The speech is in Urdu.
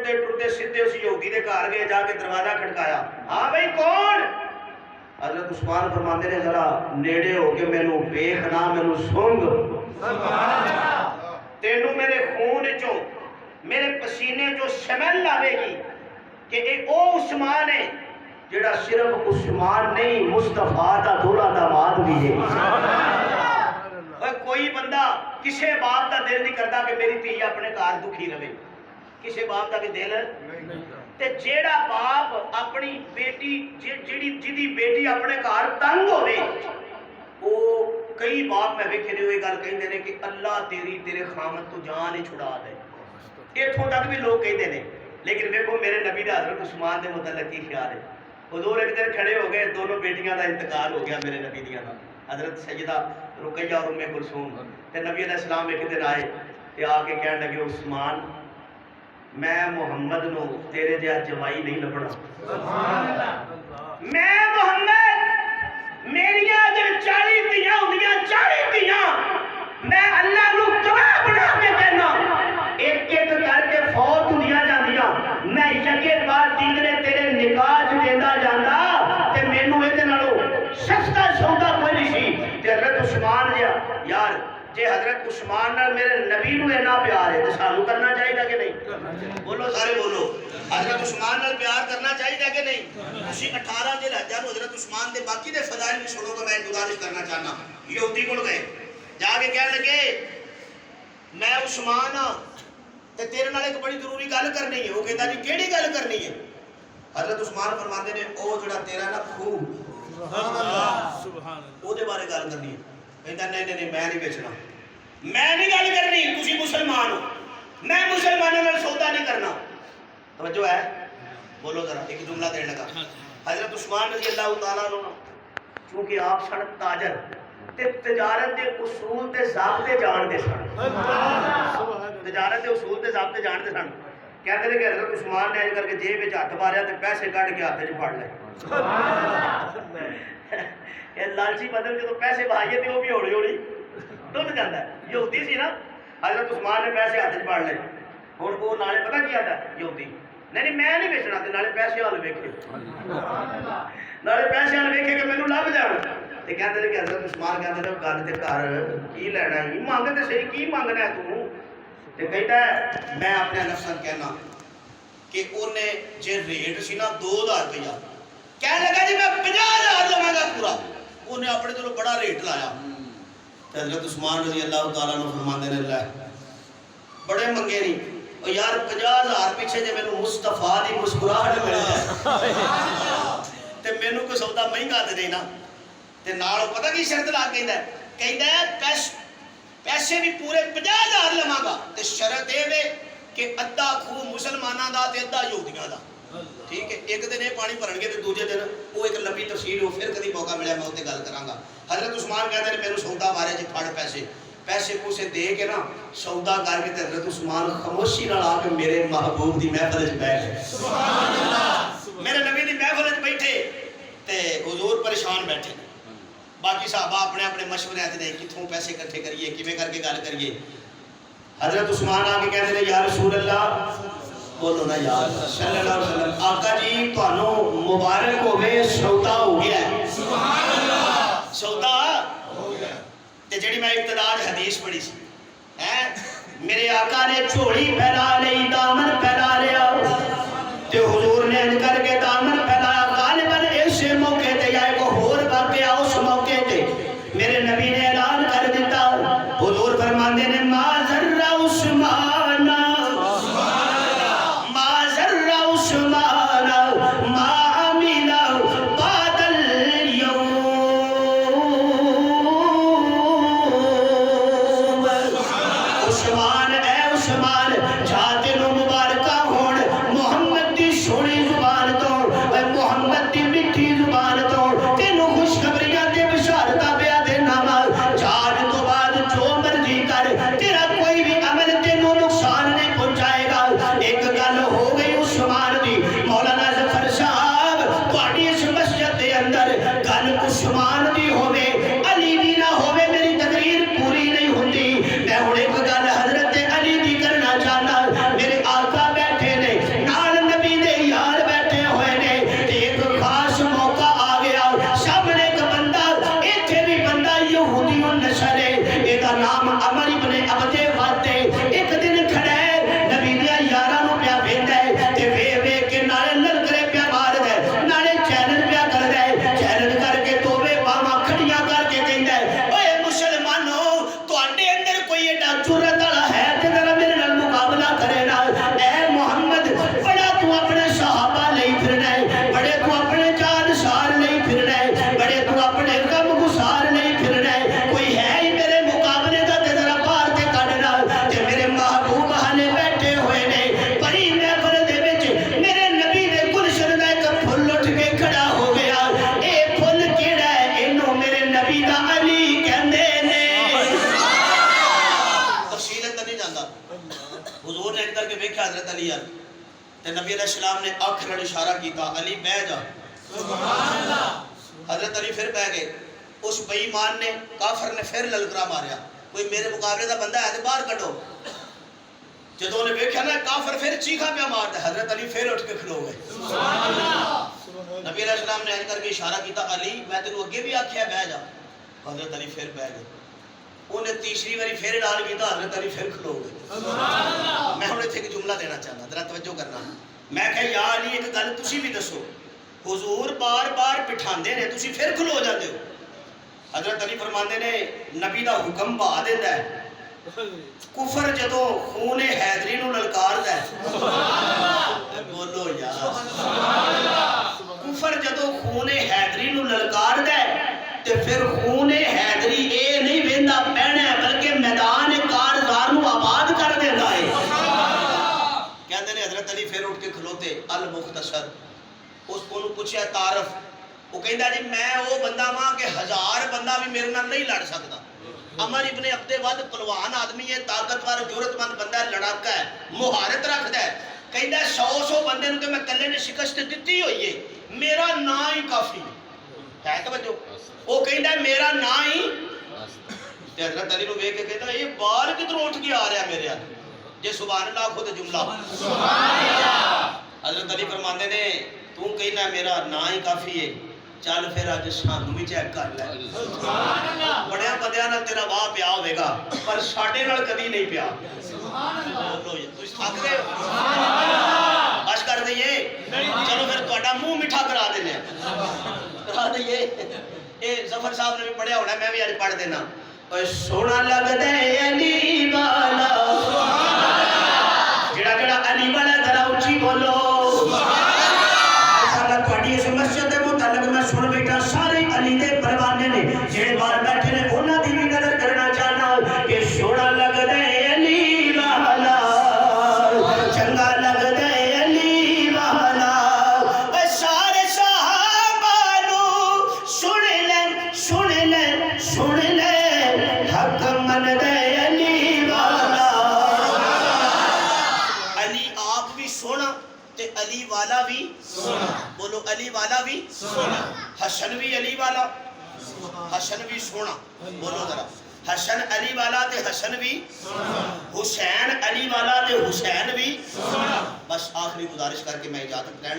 ٹرتے ٹرتے سیدھے اس یہودی دے گھر گئے، جا کے دروازہ کھڑکایا، ہاں بھائی کون؟ حضرت عثمان فرماندے نے ذرا نیڑے ہو کے مینوں ویکھنا، مینوں سنگ، تینوں میرے خون چوں میرے پسینے چوں سمیل آوے گی کہ اے او عثمان ہے جڑا صرف عثمان نہیں مصطفیٰ دا دولا داماد بھی ہے۔ کوئی بندہ کسے باپ دا دل نہیں کرتا کہ میری دھی اپنے گھر دکھی رہے، کسے باپ دا بھی دل تے جیڑا باپ اپنی بیٹی جیڑی بیٹی اپنے گھر تنگ ہوئے، وہ کئی باپ میں ویکھے نے ہوئے گل کہندے نے کہ اللہ تیرے خامد تو جان ہی چھڑا دے، اتھوں تک بھی لوگ کہندے نے۔ لیکن دیکھو میرے نبی دا حضرت عثمان دے متعلق کی خیال ہے؟ حضور ایک دن کھڑے ہو گئے، دونوں بیٹیاں دا انتقال ہو گیا میرے نبی دیاں دا، حضرت سیدہ رقیہ اور ام کلثوم، تے نبی علیہ السلام ایک دن آئے تے آ کے کہنے لگے عثمان میں محمد نو تیرے جہا جوائی نہیں لبنا، میں محمد میریاں اگر 40 دیاں ہوندیاں 40 دیاں میں اللہ نو گواہ بنا کے کہنا ایک ایک کر کے فوت ہوندیاں جاندیاں، میں یکے بعد دیگرے تیرے نکاح دینا جانا تے مینوں اے نالوں سستا سودا کوئی نہیں سی۔ تے حضرت عثمان یار جے حضرت عثمان نال میرے نبی نو اینا پیار ہے تو سانو کرنا چاہیے کہ نہیں؟ بولو سارے بولو، حضرت عثمان نال پیار کرنا چاہیے کہ نہیں؟ اسی 18 ذی الحجہ نو حضرت عثمان دے باقی دے فضائل بھی سنو تو میں گزارش کرنا چاہنا۔ یہودی کول گئے، جا کے کہنے لگے میں عثمان ہاں تے تیرے نال ایک بڑی ضروری گل کرنی ہے۔ وہ کہتا جی کیڑی گل کرنی ہے؟ حضرت عثمان فرماندے نے او جڑا تیرا نا خو او دے بارے گل کرنی ہے۔ کہتا نہیں نہیں میں نہیں بیچنا، میں نہیں گل کرنی، تسی مسلمان ہو، میں مسلمانوں نال سودا نہیں کرنا۔ توجہ ہے؟ بولو ذرا، ایک جملہ دینے لگا۔ حضرت عثمان رضی اللہ تعالیٰ عنہ چونکہ آپ سن تاجر تے تجارت دے اصول تے ضابطے جانتے سن، تجارت دے اصول تے ضابطے جانتے سن، کہتے ہیں کہ حضرت عثمان نے کر کے جیب وچ ہاتھ ماریا تے پیسے کٹ کے ہاتھ وچ پھڑ لے۔ یہ لالچی بدل جو پیسے بہائیے تے وہ بھی ہوڑی ہوڑی ٹوٹ جاتا ہے۔ یہودی سی نا، حضرت عثمان نے پیسے ہاتھ وچ پھڑ لے، ہن وہ نالے پتہ کیا تھا یہودی نہیں میں نہیں بیچنا تے نالے پیسے وال ویکھے، نالے پیسے وال ویکھے کہ مینوں لب جان تے کہندے نے کہ حضرت عثمان کہندے نے گل تے کر کی لینا ہے، مانگ تے صحیح کی مانگنا ہے تو؟ تے کہتا ہے میں اپنے نفساں کہنا کہ اونے جے ریٹ سی نا 2000 روپیہ، کہنے لگا جی میں 50,000 لواں گا پورا، اونے اپنے تو بڑا ریٹ لایا۔ تے حضرت عثمان رضی اللہ تعالیٰ عنہ فرماندے نے اللہ بڑے منگے نہیں یار 50,000 پیچھے جے مینوں مصطفیٰ دی مسکراہٹ مل جائے تے مینوں کوئی سودا مہنگا تے نہیں نا۔ تے نال پتہ کی شرط لا کے کہندا ہے پیسے بھی پورے 50,000 لواں گا تے شرط اے وے کہ ادھا خو مسلماناں دا تے ادھا یہودیاں دا، ٹھیک ہے؟ ایک دن یہ پانی بھرن گے تے دوجے دن وہ ایک لمبی تفصیل ہو، پھر کدی موقع ملیا میں اوتے گل کراں گا۔ حضرت عثمان کہندے نے میرے سودا بارے جی پھڑ پیسے پوسے دے کے نا سودا کر کے تے حضرت عثمان خاموشی نال آ کے میرے محبوب دی محفل وچ بیٹھ گئے، سبحان اللہ، میرے نبی دی محفل وچ بیٹھے تے حضور پریشان بیٹھے، باقی صحابہ اپنے اپنے مشورے تے کتھوں پیسے اکٹھے کریے کیویں کر کے گل کریے۔ حضرت عثمان آ کے کہندے نے یا رسول اللہ، بولو نا یا صلی اللہ علیہ وسلم، آقا جی تانوں مبارک ہوے سودا ہو گیا ہے، سبحان اللہ، سودا ہو گیا۔ تے جڑی میں ابتدا حدیث پڑھی سی میرے آقا نے چوڑی پھیلا لئی، دامن پھیلا لیا تے حضور نے ان کر کے دامن پھیلایا۔ غالباً اس موقع تے یا ایک اور واقعہ اس موقع تے میرے نبی نے اعلان کر دیتا، حضور فرماندے نے ما ذر عثمان ما ذر عثمان ما عمل بعد اليوم، عثمان اے عثمان جا تینوں مبارکہ ہون محمد دی سونی زبان تو، محمد دی میٹھی زبان تو تینوں خوشخبریاں تے بشارتاں پیا دینا وا، جان تو بعد جو مرضی کر تیرا کوئی بھی عمل تینوں نقصان نہیں پہنچائے گا۔ ایک گل ہو گئی عثمان دی، مولانا ظفر صاحب تہاڈی اس مسجد دے اندر گل عثمان دی ہوے علی دی نہ ہوے میری تقریر پوری نہیں ہوندی۔ میں ہن ایک گل حضرت علی دی کرنا چاہنا، میرے آقا بیٹھے نے تے نبی علیہ السلام نے اکھ نال اشارہ کیتا علی بہ جا. سبحان اللہ. حضرت علی پھر بہ گئے. اس بے ایمان نے کافر نے پھر للکرا ماریا کوئی میرے مقابلے دا بندہ ہے تے باہر کڈو. جدوں انہیں ویکھیا نا کافر پھر چیخا پیا ماردا حضرت علی پھر اٹھ کے کھلو گئے. سبحان اللہ. نبی علیہ السلام نے کر کے اشارہ کیتا علی میں تینوں اگے بھی آکھیا بہ جا. حضرت علی پھر بہ گئے. انہیں تیسری باری پھر اعلان کیتا حضرت علی پھر کھلو گئے. سبحان اللہ. میں ہن ایتھے ایک جملہ دینا چاہنا ذرا توجہ کرنا. میں کہ یا علی ایک گل تسی بھی دسو حضور بار بار بٹھاندے نے تسی پھر کھلو جاندے ہو. حضرت علی فرماندے نے نبی دا حکم بہا دیندا ہے کفر جدوں خون حیدری نو للکاردا ہے. بولو یار کفر جدوں خون حیدری نو للکاردا ہے تے پھر خون حیدری اے نہیں ویندا پہنا بلکہ میدان کارزار نو آباد کر دیندا ہے. کہندے نے حضرت علی پھر اٹھ کے کھلوتے المختصر. اس کو پوچھا تعارف وہ کہندا جی میں وہ بندہ ماں کہ 1000 بندہ بھی میرے نال نہیں لڑ سکتا. عمر ابن عبد ود پلوان آدمی ہے طاقتور جرت مند بندہ ہے لڑاکا ہے مہارت رکھدا ہے. کہندا 100 بندے نوں تے میں کلے نے شکست دتی ہوئی ہے میرا نا ہی کافی ہے. توجہ وہ کہندا میرا نا ہی. تے حضرت علی نو ویکھ کے کہندا یہ بال کدھروں اٹھ کے آ رہا میرے جے سبحان اللہ خود جملہ. سبحان اللہ. حضرت علی فرماندے نے تو کہنا میرا نا ہی کافی ہے چل پھر اج سانو بھی چیک کر لے. سبحان اللہ. بڑیا بندیاں نال تیرا واہ پیا ہوے گا پر ساڈے نال کدی نہیں پیا. سبحان اللہ. بولو یہ تسی تھک گئے. سبحان اللہ. بس کر دئیے چلو پھر تہاڈا منہ میٹھا کرا دینے کرا دئیے. اے ظفر صاحب نے بھی پڑھیا ہونا میں بھی اج پڑھ دینا. اوے سونا لگدا ہے علی والا. سبحان اللہ. جڑا جڑا علی والا ذرا اونچی بولو. اس مسجد کے متعلق میں سن بیٹھا سارے علی دے پروانے نے جڑے باہر بیٹھے نے انہاں دی بھی قدر کرنا چاہنا کہ سونا لگدا ہے علی والا چنگا لگدا ہے علی والا. اے سارے صحابہ نو سن لے حق مندا ہے علی والا. علی آپ بھی سونا تے علی والا بھی سونا. بولو علی والا بھی سونا. حسن بھی علی والا حسن بھی سونا. بولو ذرا حسن علی والا تے حسن بھی سونا. حسین علی والا تے حسین بھی سونا. بس آخری گزارش کر کے میں اجازت لے